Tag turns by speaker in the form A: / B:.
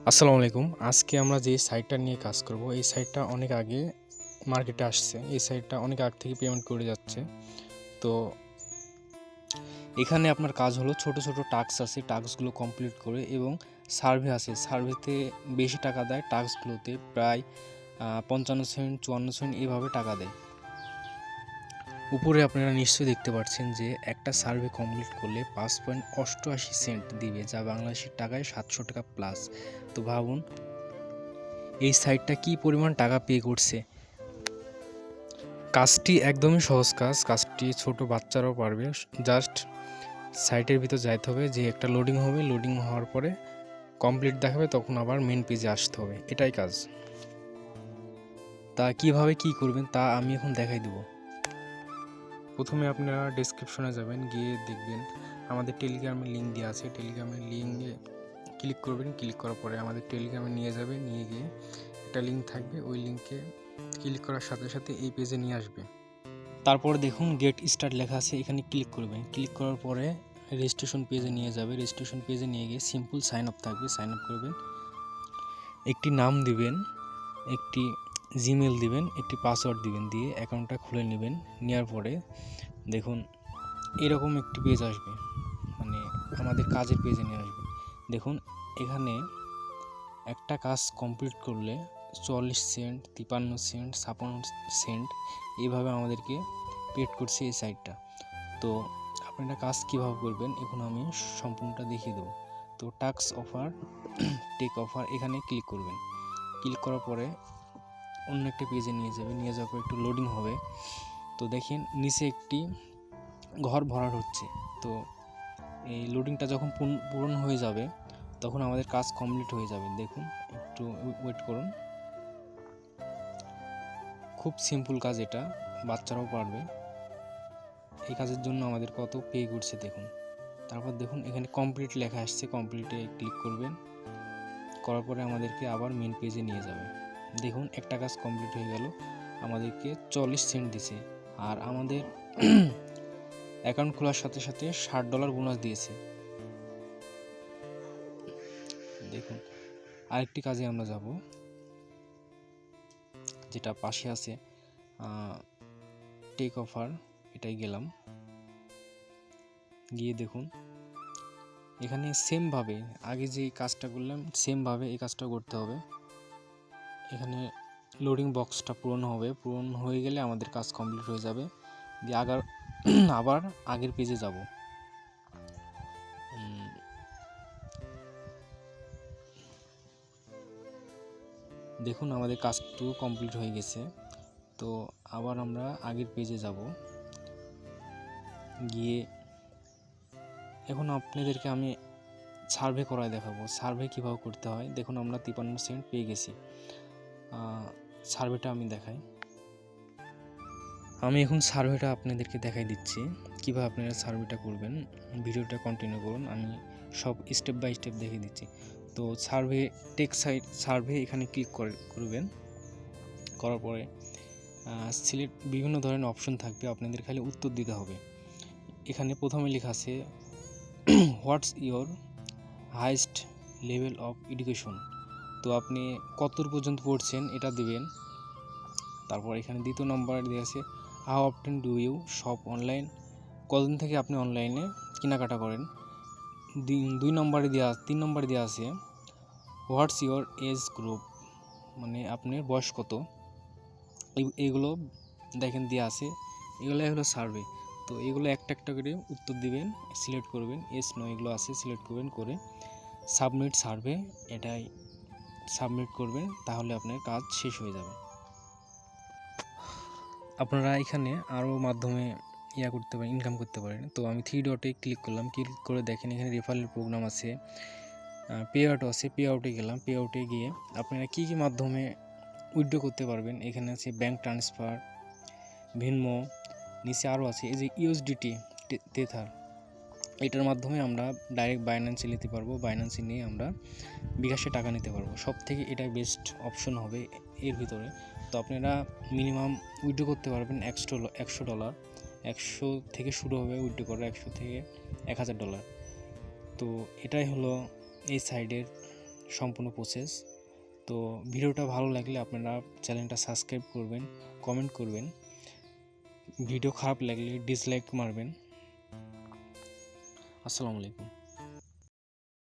A: আসসালামু আলাইকুম। আজকে আমরা যে সাইটটা নিয়ে কাজ করব, এই সাইটটা অনেক আগে মার্কেটে আসছে। এই সাইটটা অনেক আগ থেকে পেমেন্ট করে যাচ্ছে। তো এখানে আপনার কাজ হলো ছোট ছোট টাস্ক আছে, টাস্কগুলো কমপ্লিট করে এবং সার্ভে আছে, সার্ভেতে বেশি টাকা দেয়, টাস্কগুলোতে প্রায় ৫৫ সেন্ট ৫৪ সেন্ট এভাবে টাকা দেয়। উপরে আপনারা নিশ্চয়ই দেখতে পাচ্ছেন যে একটা সার্ভে কমপ্লিট করলে ৫.৮৮ সেন্ট দিবে, যা বাংলাদেশের টাকায় ৭০০ টাকা প্লাস। তো ভাবুন এই সাইটটা কি পরিমাণ টাকা পে করছে। কাজটি একদমই সহজ কাজ, কাজটি ছোট বাচ্চারাও পারবে। জাস্ট সাইটের ভিতর যাইতে হবে, যে একটা লোডিং হবে, লোডিং হওয়ার পরে কমপ্লিট দেখাবে, তখন আবার মেন পেজে আসতে হবে, এটাই কাজ। তা কিভাবে কি করবেন তা আমি এখন দেখাই দেব। প্রথমে আপনারা ডেসক্রিপশনে যাবেন, গিয়ে দেখবেন আমাদের টেলিগ্রামের লিঙ্ক দেওয়া আছে। টেলিগ্রামের লিঙ্কে ক্লিক করবেন, ক্লিক করার পরে আমাদের টেলিগ্রামে নিয়ে যাবে, নিয়ে গিয়ে একটা লিঙ্ক থাকবে, ওই লিঙ্কে ক্লিক করার সাথে সাথে এই পেজে নিয়ে আসবে। তারপর দেখুন গেট স্টার্ট লেখা আছে, এখানে ক্লিক করবেন। ক্লিক করার পরে রেজিস্ট্রেশন পেজে নিয়ে যাবে। রেজিস্ট্রেশন পেজে নিয়ে গিয়ে সিম্পল সাইন আপ থাকবে, সাইন আপ করবেন। একটি নাম দিবেন, একটি জিমেল দিবেন, একটি পাসওয়ার্ড দিবেন, দিয়ে অ্যাকাউন্টটা খুলে নেবেন। নেওয়ার পরে দেখুন এরকম একটি পেজ আসবে, মানে আমাদের কাজের পেজে নিয়ে আসবে। দেখুন এখানে একটা কাজ কমপ্লিট করলে ৪০ সেন্ট, ৫৩ সেন্ট, ৫৬ সেন্ট এইভাবে আমাদেরকে পেড করছে এই সাইটটা। তো আপনারা কাজ কীভাবে করবেন এখন আমি সম্পূর্ণটা দেখিয়ে দেবো। তো টাস্ক অফার, টেক অফার, এখানে ক্লিক করবেন। ক্লিক করার পরে অন্য একটা পেজে নিয়ে যাবে, নিয়ে যাওয়ার পর একটু লোডিং হবে। তো দেখেন নিচে একটি ঘর ভরাট হচ্ছে। তো এই লোডিংটা যখন পূরণ হয়ে যাবে তখন আমাদের কাজ কমপ্লিট হয়ে যাবে। দেখুন একটু ওয়েট করুন। খুব সিম্পল কাজ, এটা বাচ্চারাও পারবে। এই কাজের জন্য আমাদের কত পে করছে দেখুন। তারপর দেখুন এখানে কমপ্লিট লেখা আসছে, কমপ্লিটে ক্লিক করবেন। করার পরে আমাদেরকে আবার মেন পেজে নিয়ে যাবে। দেখুন একটা কাজ কমপ্লিট হয়ে গেল, আমাদেরকে ৪০ সেন্ট দিছে। আর আমাদের অ্যাকাউন্ট খোলার সাথে সাথে $৬০ বোনাস দিয়েছে। দেখুন আরেকটি কাজে আমরা যাব, যেটা পাশে আছে টেক অফার, এটাই গেলাম। গিয়ে দেখুন এখানে সেমভাবে আগে যে কাজটা করলাম সেমভাবে এই কাজটা করতে হবে। এখানে লোডিং বক্সটা পূরণ হবে, পূরণ হয়ে গেলে আমাদের কাজ কমপ্লিট হয়ে যাবে। দিয়ে আবার আগের পেজে যাব। দেখুন আমাদের কাজটু কমপ্লিট হয়ে গেছে। তো আবার আমরা আগের পেজে যাব। গিয়ে এখন আপনাদেরকে আমি সার্ভে করায় দেখাবো, সার্ভে কীভাবে করতে হয়। দেখুন আমরা ৫৩ সেন্ট পেয়ে গেছি। সার্ভেটা আমি দেখাই। আমি এখন সার্ভেটা আপনাদেরকে দেখাই দিচ্ছি, কীভাবে আপনারা সার্ভেটা করবেন। ভিডিওটা কন্টিনিউ করুন, আমি সব স্টেপ বাই স্টেপ দেখিয়ে দিচ্ছি। তো সার্ভে, টেক সাইট সার্ভে, এখানে ক্লিক করবেন। করার পরে সিলেক্ট বিভিন্ন ধরনের অপশন থাকবে, আপনাদের খালি উত্তর দিতে হবে। এখানে প্রথমে লেখা আছে what's your highest level of education. তো আপনি কতদূর পর্যন্ত পড়ছেন এটা দিবেন। তারপর এখানে দ্বিতীয় নম্বরে দেওয়া আছে how often do you shop online, কতদিন থেকে আপনি অনলাইনে কেনাকাটা করেন। ৩ নম্বরে দেওয়া আছে হোয়াটস ইয়োর এজ গ্রুপ, মানে আপনার বয়স কত। এইগুলো দেখেন দেওয়া আছে, এগুলোই হলো সার্ভে। তো এগুলো একটা একটা করে উত্তর দিবেন, সিলেক্ট করবেন, এস নো এগুলো আছে সিলেক্ট করবেন, করে সাবমিট সার্ভে, এটাই সাবমিট করবেন, তাহলে আপনার কাজ শেষ হয়ে যাবে। আপনারা এখানে আরও মাধ্যমে করতে পারেন, ইনকাম করতে পারেন। তো আমি 3 ডটে ক্লিক করলাম, ক্লিক করে দেখেন এখানে রেফারেল প্রোগ্রাম আছে, পে আউট আছে। পে আউটে গেলাম, পে আউটে গিয়ে আপনারা কী মাধ্যমে উইথড্র করতে পারবেন। এখানে আছে ব্যাঙ্ক ট্রান্সফার, ভিনমো, নিচে আরও আছে এই যে ইউএসডিটি টেথার, এটার মাধ্যমে আমরা ডাইরেক্ট বাইন্যান্সে নিতে পারবো। বাইন্যান্সে নিয়ে আমরা বিকাশে টাকা নিতে পারবো। সব থেকে এটাই বেস্ট অপশন হবে এর ভিতরে। তো আপনারা মিনিমাম উইথড্র করতে পারবেন $100, 100 থেকে শুরু হবে উইথড্র করা, 100 থেকে $1000। তো এটাই হলো এই সাইডের সম্পূর্ণ প্রসেস। তো ভিডিওটা ভালো লাগলে আপনারা চ্যানেলটা সাবস্ক্রাইব করবেন, কমেন্ট করবেন, ভিডিও খারাপ লাগলে ডিসলাইক মারবেন। আসসালামু আলাইকুম।